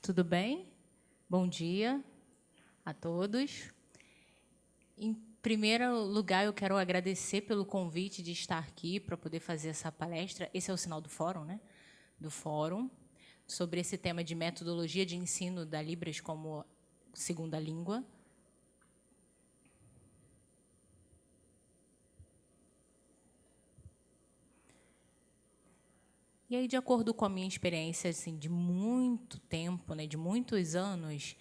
Tudo bem? Bom dia a todos. Em primeiro lugar, eu quero agradecer pelo convite de estar aqui para poder fazer essa palestra. Esse é o sinal do fórum, né? Do fórum, sobre esse tema de metodologia de ensino da Libras como segunda língua. E aí, de acordo com a minha experiência assim, de muito tempo, né, de muitos anos,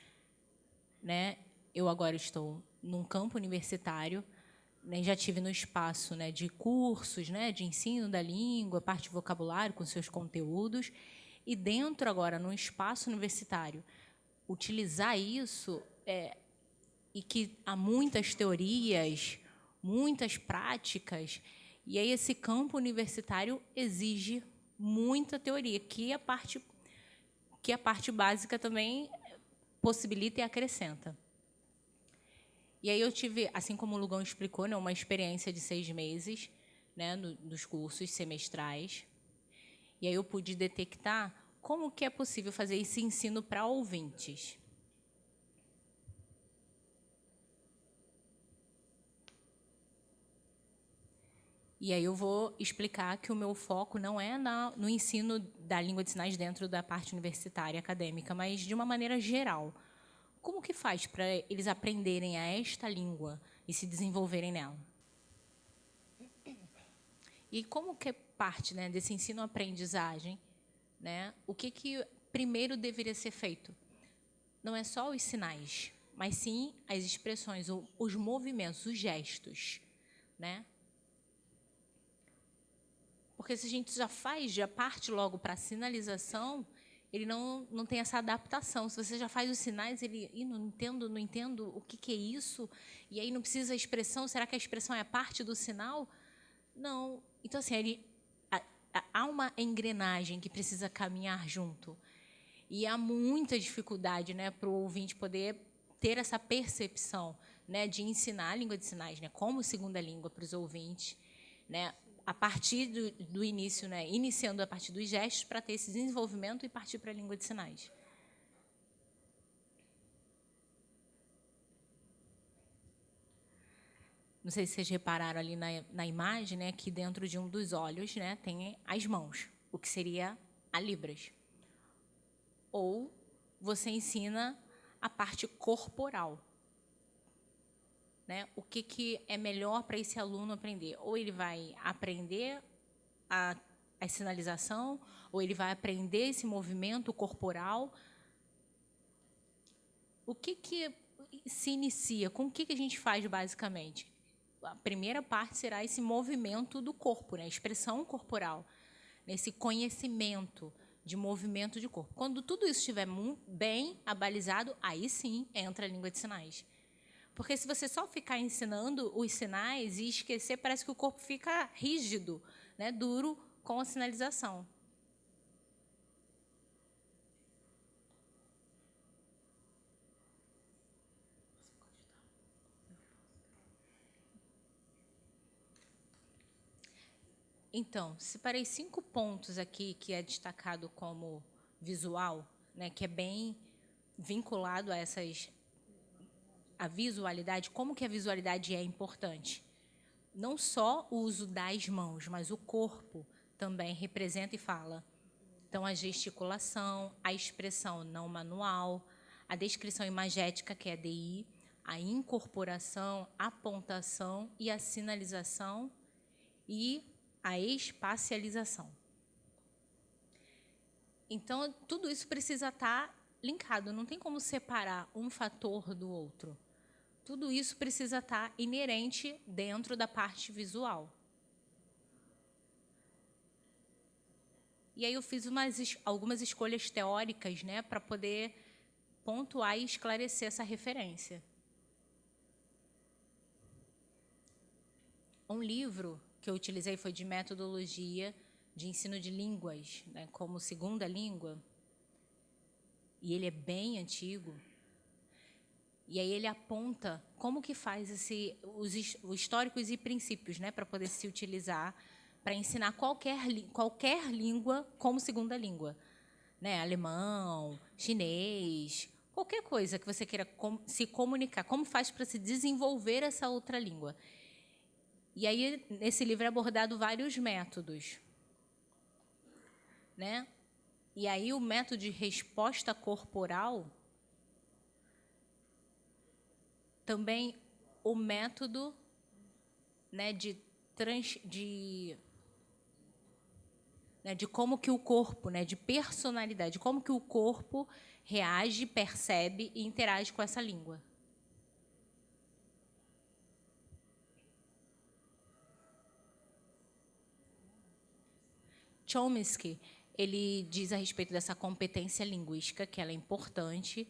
né, eu agora estou num campo universitário, né, já tive no espaço, né, de cursos, né, de ensino da língua, parte de vocabulário com seus conteúdos, e dentro agora, no espaço universitário, utilizar isso e que há muitas teorias, muitas práticas, e aí esse campo universitário exige muita teoria, que a parte básica também possibilita e acrescenta. E aí eu tive, assim como o Lugão explicou, né, uma experiência de 6 meses, né, dos cursos semestrais. E aí eu pude detectar como que é possível fazer esse ensino para ouvintes. E aí eu vou explicar que o meu foco não é no ensino da língua de sinais dentro da parte universitária acadêmica, mas de uma maneira geral. Como que faz para eles aprenderem a esta língua e se desenvolverem nela? E como que é parte, né, desse ensino-aprendizagem, né, o que primeiro deveria ser feito? Não é só os sinais, mas sim as expressões, os movimentos, os gestos, né? Porque se a gente já parte logo para a sinalização, ele não tem essa adaptação. Se você já faz os sinais, ele não entendo o que é isso, e aí não precisa a expressão, será que a expressão é parte do sinal? Não. Então, assim, há uma engrenagem que precisa caminhar junto. E há muita dificuldade, né, para o ouvinte poder ter essa percepção, né, de ensinar a língua de sinais, né, como segunda língua para os ouvintes, né, a partir do início, né, iniciando a partir dos gestos para ter esse desenvolvimento e partir para a língua de sinais. Não sei se vocês repararam ali na imagem, né, que dentro de um dos olhos, né, tem as mãos, o que seria a Libras. Ou você ensina a parte corporal, né? O que é melhor para esse aluno aprender? Ou ele vai aprender a sinalização, ou ele vai aprender esse movimento corporal. O que se inicia? Com o que a gente faz, basicamente? A primeira parte será esse movimento do corpo, né? A expressão corporal, esse conhecimento de movimento de corpo. Quando tudo isso estiver bem abalizado, aí sim entra a língua de sinais. Porque se você só ficar ensinando os sinais e esquecer, parece que o corpo fica rígido, né, duro com a sinalização. Então, separei 5 pontos aqui que é destacado como visual, né, que é bem vinculado a a visualidade. Como que a visualidade é importante? Não só o uso das mãos, mas o corpo também representa e fala. Então, a gesticulação, a expressão não manual, a descrição imagética, que é a DI, a incorporação, a pontuação e a sinalização e a espacialização. Então, tudo isso precisa estar linkado, não tem como separar um fator do outro. Tudo isso precisa estar inerente dentro da parte visual. E aí eu fiz algumas escolhas teóricas, né, para poder pontuar e esclarecer essa referência. Um livro que eu utilizei foi de metodologia de ensino de línguas, né, como segunda língua, e ele é bem antigo. E aí ele aponta como que faz os históricos e princípios, né, para poder se utilizar para ensinar qualquer língua como segunda língua. né, alemão, chinês, qualquer coisa que você queira se comunicar, como faz para se desenvolver essa outra língua. E aí, nesse livro é abordado vários métodos, né? E aí o método de resposta corporal, também o método, né, de como que o corpo, né, de personalidade, como que o corpo reage, percebe e interage com essa língua. Chomsky, ele diz a respeito dessa competência linguística, que ela é importante,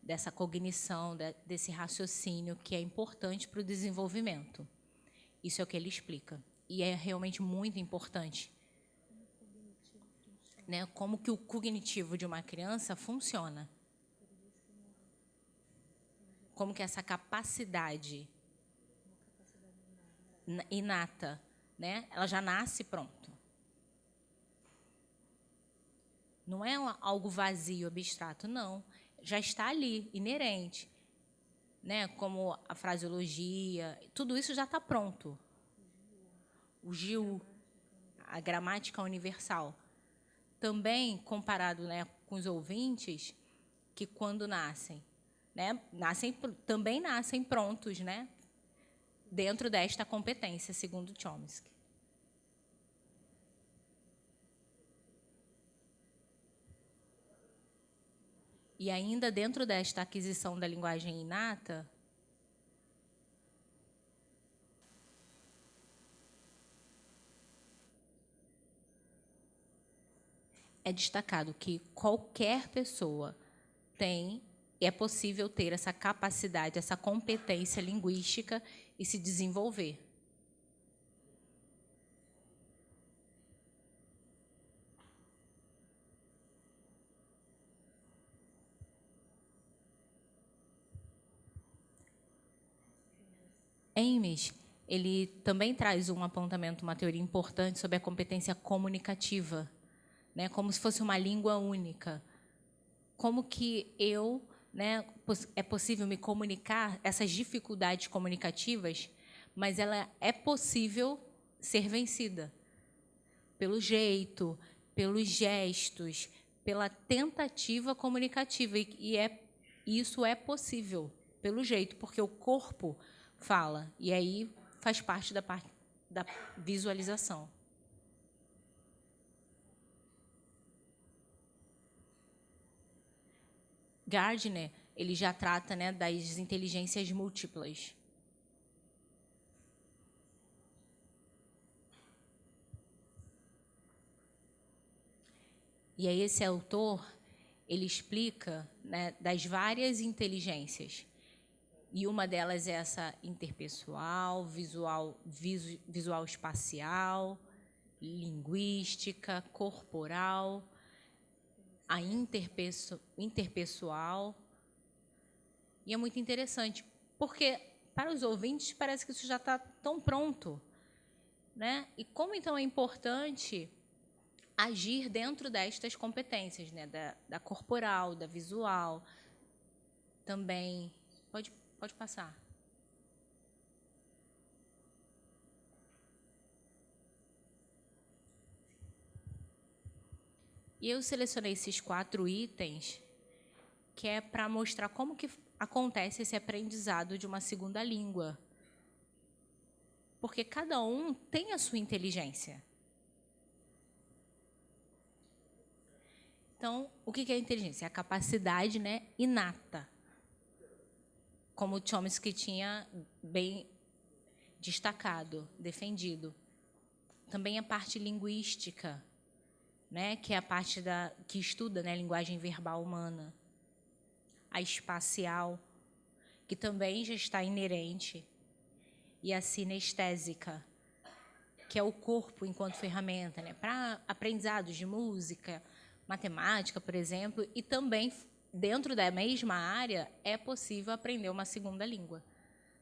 dessa cognição, desse raciocínio, que é importante para o desenvolvimento. Isso é o que ele explica. E é realmente muito importante, né, como que o cognitivo de uma criança funciona. Como que essa capacidade inata, né, ela já nasce pronto. Não é algo vazio, abstrato, não. Já está ali, inerente. Né, como a fraseologia, tudo isso já está pronto. O GIU, a gramática universal. Também comparado, né, com os ouvintes, que quando nascem, né, também nascem prontos, né, dentro desta competência, segundo Chomsky. E ainda dentro desta aquisição da linguagem inata, é destacado que qualquer pessoa é possível ter essa capacidade, essa competência linguística e se desenvolver. Ames, ele também traz um apontamento, uma teoria importante sobre a competência comunicativa, né, como se fosse uma língua única. Como que né, é possível me comunicar essas dificuldades comunicativas, mas ela é possível ser vencida pelo jeito, pelos gestos, pela tentativa comunicativa. Isso é possível pelo jeito, porque o corpo fala, e aí faz parte da visualização. Gardner, ele já trata, né, das inteligências múltiplas. E aí esse autor, ele explica, né, das várias inteligências. E uma delas é essa interpessoal, visual espacial, linguística, corporal, a interpessoal. E é muito interessante, porque para os ouvintes parece que isso já está tão pronto, né? E como então é importante agir dentro destas competências, né? Da corporal, da visual, também. Pode passar. E eu selecionei esses 4 itens, que é para mostrar como que acontece esse aprendizado de uma segunda língua. Porque cada um tem a sua inteligência. Então, o que é inteligência? É a capacidade, né, inata. Como o Chomsky tinha bem destacado, defendido. Também a parte linguística, né, que é a parte que estuda, né, a linguagem verbal humana. A espacial, que também já está inerente. E a sinestésica, que é o corpo enquanto ferramenta, né, para aprendizados de música, matemática, por exemplo, e também dentro da mesma área é possível aprender uma segunda língua,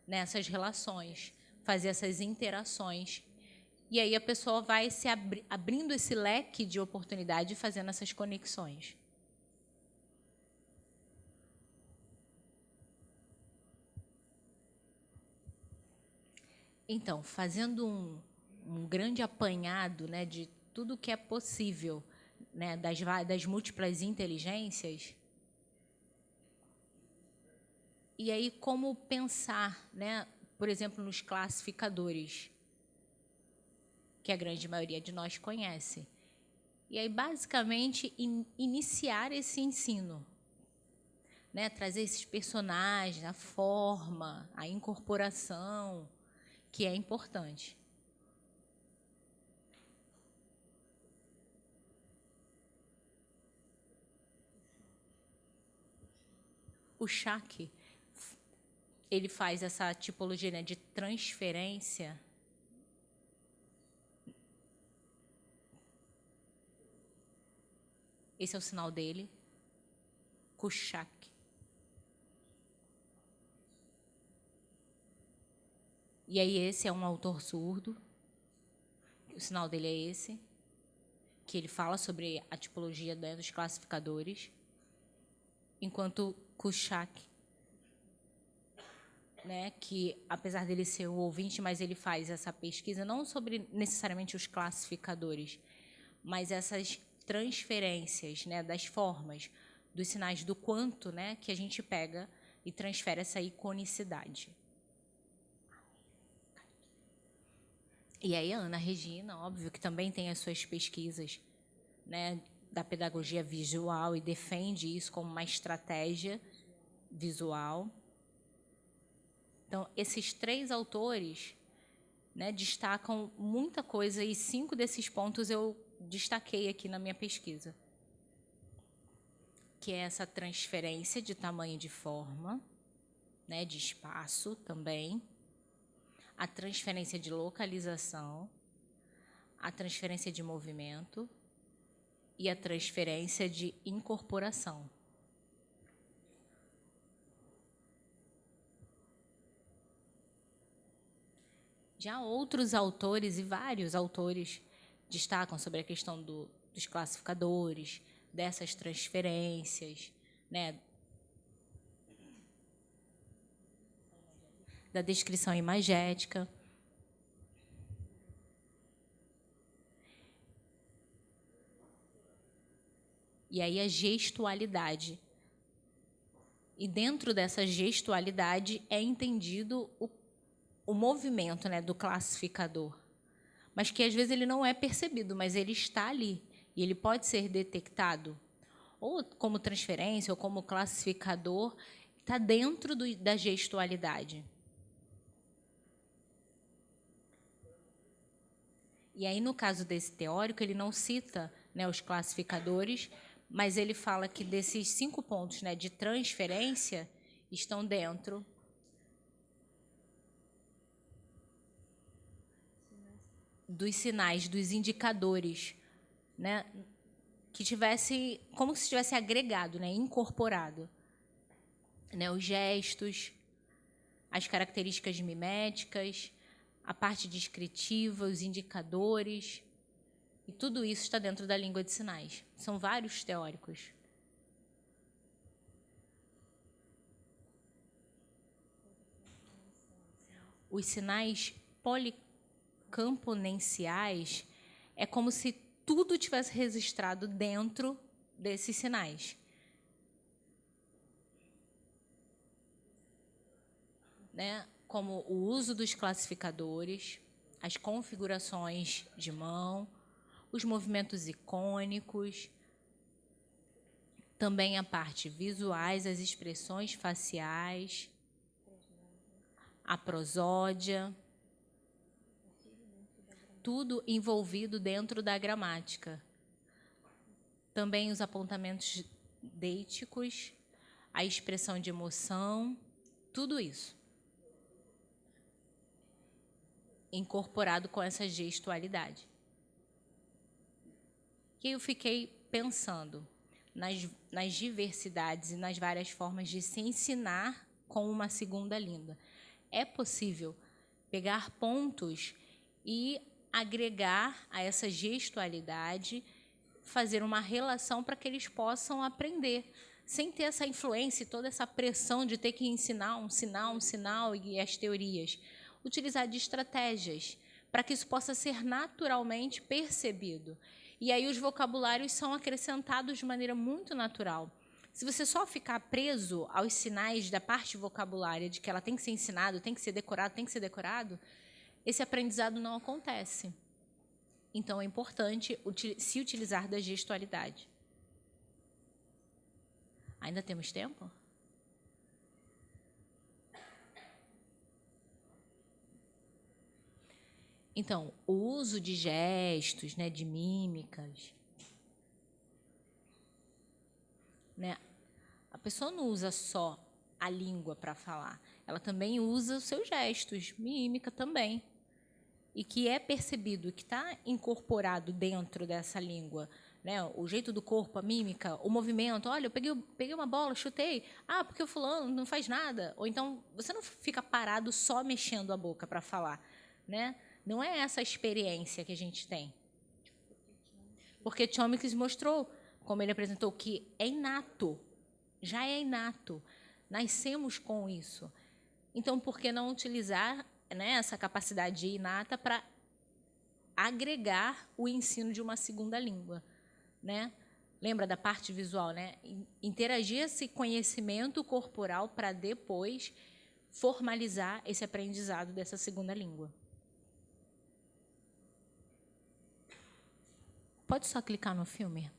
nessas relações, fazer essas interações. E aí a pessoa vai se abrindo esse leque de oportunidade, fazendo essas conexões. Então, fazendo um grande apanhado, né, de tudo que é possível, né, das múltiplas inteligências, e aí como pensar, né, por exemplo, nos classificadores, que a grande maioria de nós conhece. E aí, basicamente, iniciar esse ensino, né, trazer esses personagens, a forma, a incorporação, que é importante. O Schack, ele faz essa tipologia, né, de transferência. Esse é o sinal dele. Kushak. E aí esse é um autor surdo. O sinal dele é esse, que ele fala sobre a tipologia, né, dos classificadores. Enquanto Kushak, né, que apesar dele ser o ouvinte, mas ele faz essa pesquisa não sobre necessariamente os classificadores, mas essas transferências, né, das formas, dos sinais do quanto, né, que a gente pega e transfere essa iconicidade. E aí a Ana Regina, óbvio, que também tem as suas pesquisas, né, da pedagogia visual e defende isso como uma estratégia visual. Então, esses 3 autores, né, destacam muita coisa e 5 desses pontos eu destaquei aqui na minha pesquisa, que é essa transferência de tamanho e de forma, né, de espaço também, a transferência de localização, a transferência de movimento e a transferência de incorporação. Já outros autores, e vários autores, destacam sobre a questão dos classificadores, dessas transferências, né, da descrição imagética. E aí a gestualidade. E dentro dessa gestualidade é entendido o movimento, né, do classificador, mas que às vezes ele não é percebido, mas ele está ali e ele pode ser detectado, ou como transferência ou como classificador, está dentro da gestualidade. E aí, no caso desse teórico, ele não cita, né, os classificadores, mas ele fala que desses 5 pontos, né, de transferência estão dentro dos sinais, dos indicadores, né, que tivesse, como se tivesse agregado, né, incorporado, né, os gestos, as características miméticas, a parte descritiva, os indicadores, e tudo isso está dentro da língua de sinais. São vários teóricos. Os sinais policamponenciais é como se tudo tivesse registrado dentro desses sinais. Né? Como o uso dos classificadores, as configurações de mão, os movimentos icônicos, também a parte visuais, as expressões faciais, a prosódia, tudo envolvido dentro da gramática. Também os apontamentos deíticos, a expressão de emoção, tudo isso incorporado com essa gestualidade. E eu fiquei pensando nas diversidades e nas várias formas de se ensinar com uma segunda língua. É possível pegar pontos e agregar a essa gestualidade, fazer uma relação para que eles possam aprender, sem ter essa influência e toda essa pressão de ter que ensinar um sinal e as teorias. utilizar de estratégias para que isso possa ser naturalmente percebido. E aí os vocabulários são acrescentados de maneira muito natural. Se você só ficar preso aos sinais da parte vocabulária, de que ela tem que ser ensinado, tem que ser decorado, esse aprendizado não acontece. Então, é importante se utilizar da gestualidade. Ainda temos tempo? Então, o uso de gestos, né, de mímicas, né? A pessoa não usa só a língua para falar, ela também usa os seus gestos, mímica também. E que é percebido, que está incorporado dentro dessa língua, né? O jeito do corpo, a mímica, o movimento. Olha, eu peguei uma bola, chutei. Ah, porque o fulano não faz nada. Ou então, você não fica parado só mexendo a boca para falar, né? Não é essa a experiência que a gente tem. Porque Chomsky mostrou, como ele apresentou, que é inato, já é inato. Nascemos com isso. Então, por que não utilizar, né, essa capacidade inata para agregar o ensino de uma segunda língua, né? Lembra da parte visual, né? Interagir esse conhecimento corporal para depois formalizar esse aprendizado dessa segunda língua. Pode só clicar no filme?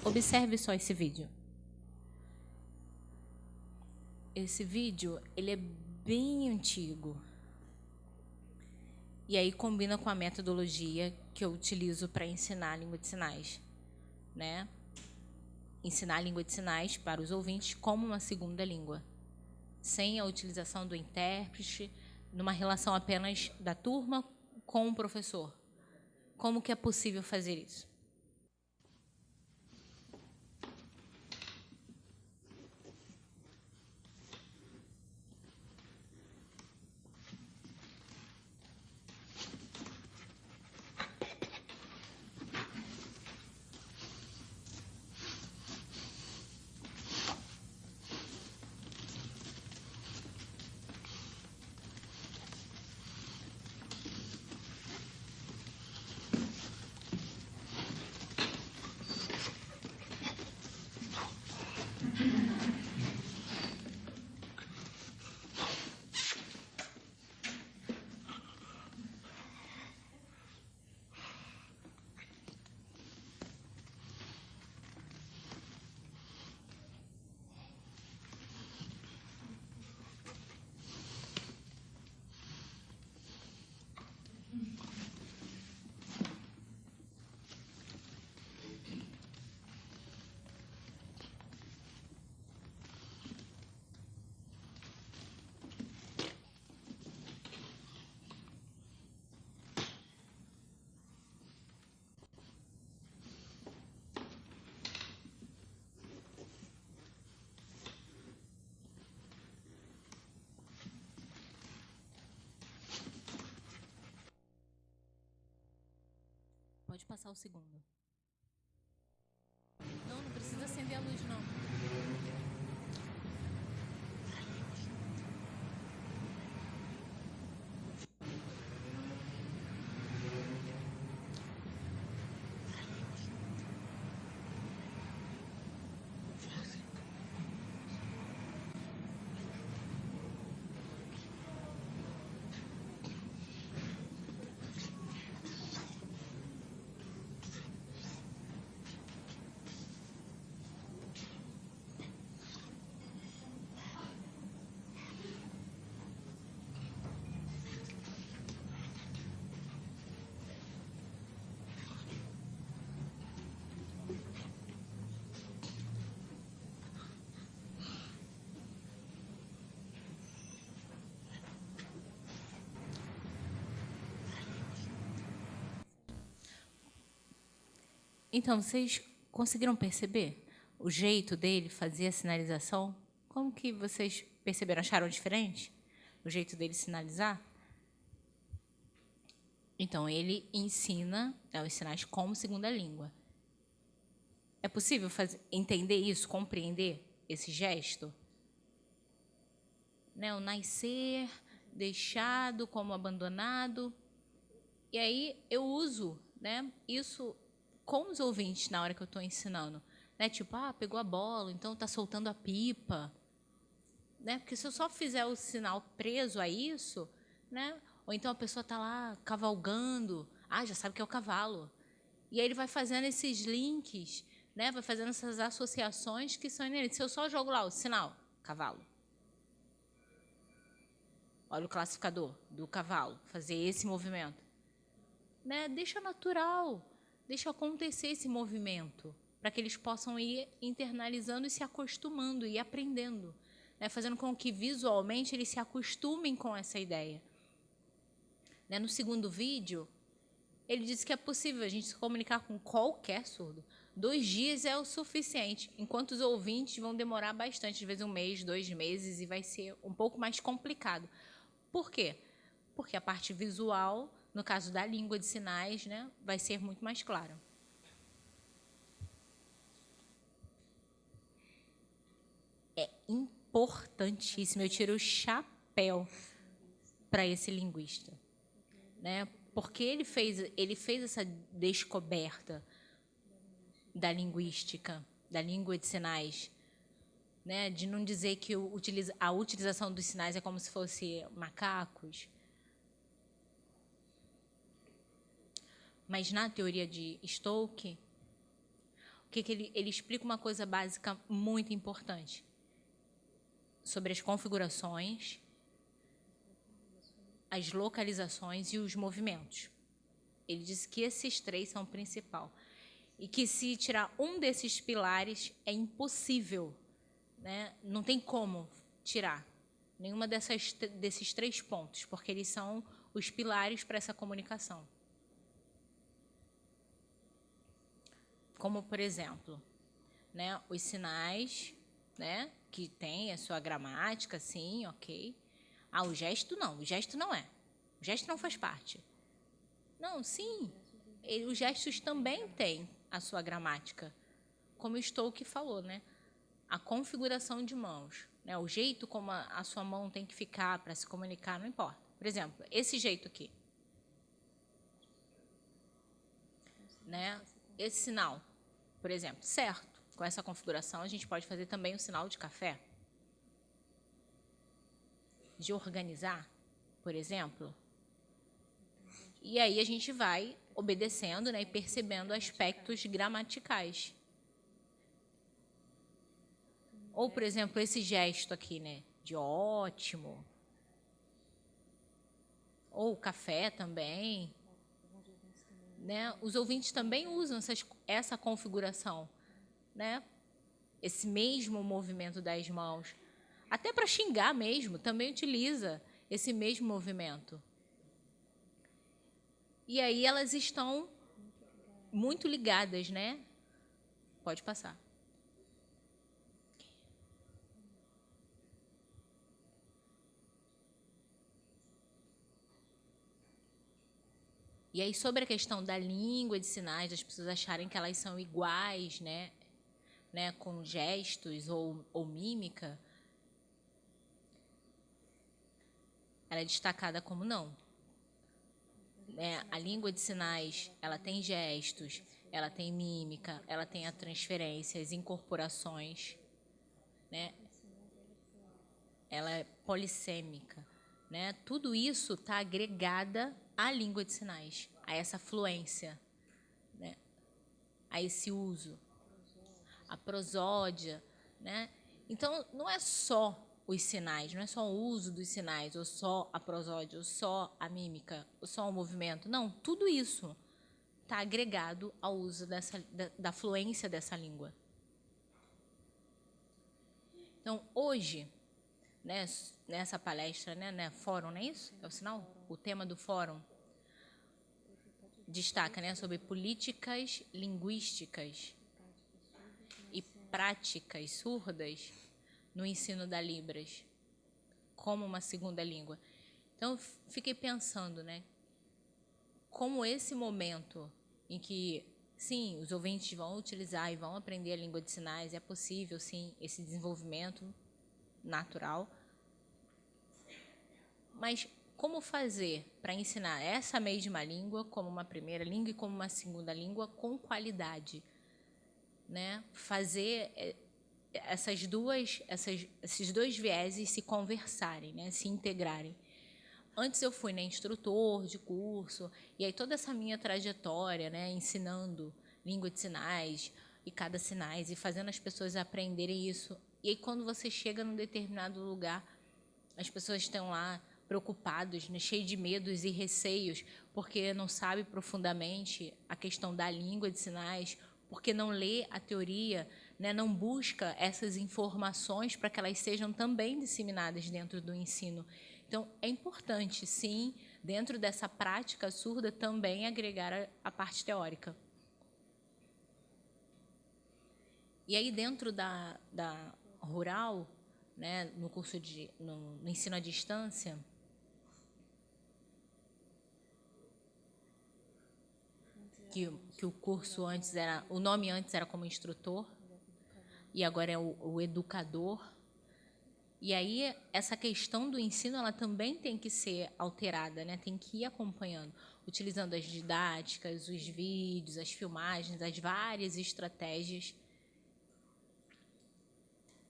Observe só esse vídeo. Esse vídeo, ele é bem antigo. E aí combina com a metodologia que eu utilizo para ensinar a língua de sinais, né? Ensinar a língua de sinais para os ouvintes como uma segunda língua, sem a utilização do intérprete, numa relação apenas da turma com o professor. Como que é possível fazer isso? Pode passar o segundo. Não, não precisa acender a luz, não. Então, vocês conseguiram perceber o jeito dele fazer a sinalização? Como que vocês perceberam? Acharam diferente o jeito dele sinalizar? Então, ele ensina, né, os sinais como segunda língua. É possível entender isso, compreender esse gesto? Né, o nascer, deixado como abandonado. E aí eu uso, né, isso com os ouvintes na hora que eu estou ensinando. Né, tipo, pegou a bola, então está soltando a pipa. Né, porque se eu só fizer o sinal preso a isso, né, ou então a pessoa está lá cavalgando, já sabe que é o cavalo. E aí ele vai fazendo esses links, né, vai fazendo essas associações que são inerentes. Se eu só jogo lá o sinal, cavalo. Olha o classificador do cavalo, fazer esse movimento. Né, deixa natural, deixa acontecer esse movimento, para que eles possam ir internalizando e se acostumando e aprendendo. Né, fazendo com que visualmente eles se acostumem com essa ideia. Né, no segundo vídeo, ele disse que é possível a gente se comunicar com qualquer surdo. 2 dias é o suficiente, enquanto os ouvintes vão demorar bastante, às vezes 1 mês, 2 meses, e vai ser um pouco mais complicado. Por quê? Porque a parte visual, no caso da língua de sinais, né, vai ser muito mais clara. É importantíssimo, eu tiro o chapéu para esse linguista, né? Porque ele fez essa descoberta da linguística, da língua de sinais, né? De não dizer que a utilização dos sinais é como se fosse macacos. Mas na teoria de Stoke, ele explica uma coisa básica muito importante sobre as configurações, as localizações e os movimentos. Ele diz que esses 3 são o principal. E que se tirar um desses pilares é impossível, né? Não tem como tirar nenhuma desses 3 pontos, porque eles são os pilares para essa comunicação. Como, por exemplo, né, os sinais, né, que tem a sua gramática, sim, ok. O gesto não, o gesto não é. O gesto não faz parte. Não, sim, os gestos também têm a sua gramática. Como o Stoke falou, né? A configuração de mãos, né? O jeito como a sua mão tem que ficar para se comunicar, não importa. Por exemplo, esse jeito aqui. Né? Esse sinal, por exemplo, certo. Com essa configuração, a gente pode fazer também o sinal de café. De organizar, por exemplo. E aí a gente vai obedecendo, né, e percebendo aspectos gramaticais. Ou, por exemplo, esse gesto aqui, né, de ótimo. Ou café também. Né? Os ouvintes também usam essa configuração, né? Esse mesmo movimento das mãos. Até para xingar mesmo, também utiliza esse mesmo movimento. E aí elas estão muito ligadas, né? Pode passar. E aí, sobre a questão da língua de sinais, das pessoas acharem que elas são iguais, né, com gestos ou mímica, ela é destacada como não. Né? A língua de sinais, ela tem gestos, ela tem mímica, ela tem a transferência, as incorporações, né? Ela é polissêmica, né? Tudo isso está agregada à língua de sinais, a essa fluência, né? A esse uso, a prosódia, né? Então, não é só os sinais, não é só o uso dos sinais, ou só a prosódia, ou só a mímica, ou só o movimento. Não, tudo isso está agregado ao uso da fluência dessa língua. Então, hoje, né, nessa palestra, né, fórum, não é isso? É o sinal? O tema do fórum destaca, né, sobre políticas linguísticas e práticas surdas no ensino da Libras como uma segunda língua. Então, eu fiquei pensando, né, como esse momento em que, sim, os ouvintes vão utilizar e vão aprender a língua de sinais, é possível, sim, esse desenvolvimento natural. Mas como fazer para ensinar essa mesma língua como uma primeira língua e como uma segunda língua com qualidade, né? Fazer esses dois vieses se conversarem, né? Se integrarem. Antes eu fui, né, instrutor de curso, e aí toda essa minha trajetória, né, ensinando língua de sinais e cada sinais e fazendo as pessoas aprenderem isso. E aí quando você chega num determinado lugar, as pessoas estão lá preocupados, né, cheios de medos e receios, porque não sabe profundamente a questão da língua de sinais, porque não lê a teoria, né, não busca essas informações para que elas sejam também disseminadas dentro do ensino. Então, é importante, sim, dentro dessa prática surda, também agregar a parte teórica. E aí, dentro da rural, né, no curso no ensino à distância, que o curso antes era, o nome antes era como instrutor, e agora é o educador. E aí, essa questão do ensino, ela também tem que ser alterada, né? Tem que ir acompanhando, utilizando as didáticas, os vídeos, as filmagens, as várias estratégias.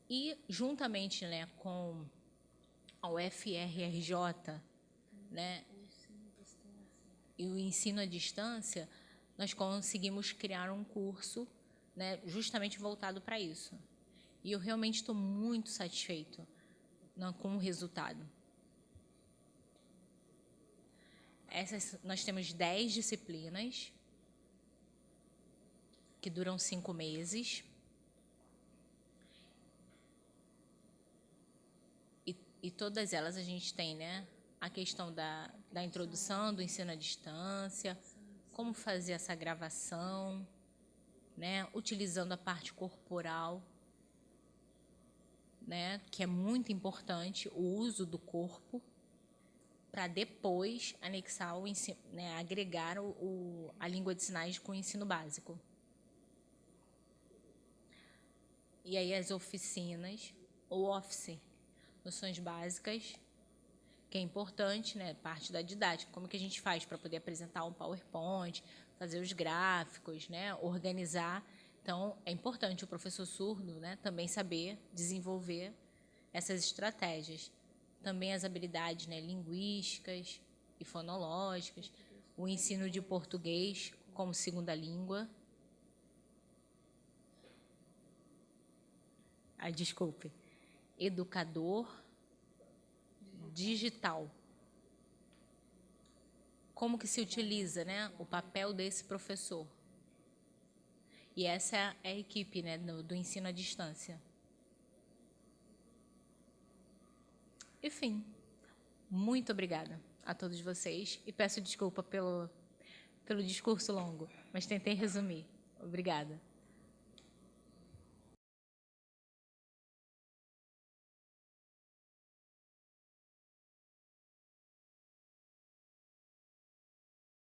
E, juntamente, né, com a UFRJ, né, e o ensino à distância, nós conseguimos criar um curso, né, justamente voltado para isso. E eu realmente estou muito satisfeito, né, com o resultado. Nós temos 10 disciplinas que duram 5 meses. E todas elas a gente tem, né, a questão da introdução do ensino à distância, como fazer essa gravação, né, utilizando a parte corporal, né, que é muito importante, o uso do corpo, para depois anexar o ensino, né, agregar a língua de sinais com o ensino básico. E aí as oficinas, o office, noções básicas, que é importante, né, parte da didática, como que a gente faz para poder apresentar um PowerPoint, fazer os gráficos, né, organizar. Então, é importante o professor surdo, né, também saber desenvolver essas estratégias. Também as habilidades, né, linguísticas e fonológicas, o ensino de português como segunda língua. Desculpe. Educador digital. Como que se utiliza, né, o papel desse professor? E essa é a equipe, né, do ensino à distância. Enfim, muito obrigada a todos vocês e peço desculpa pelo discurso longo, mas tentei resumir. Obrigada.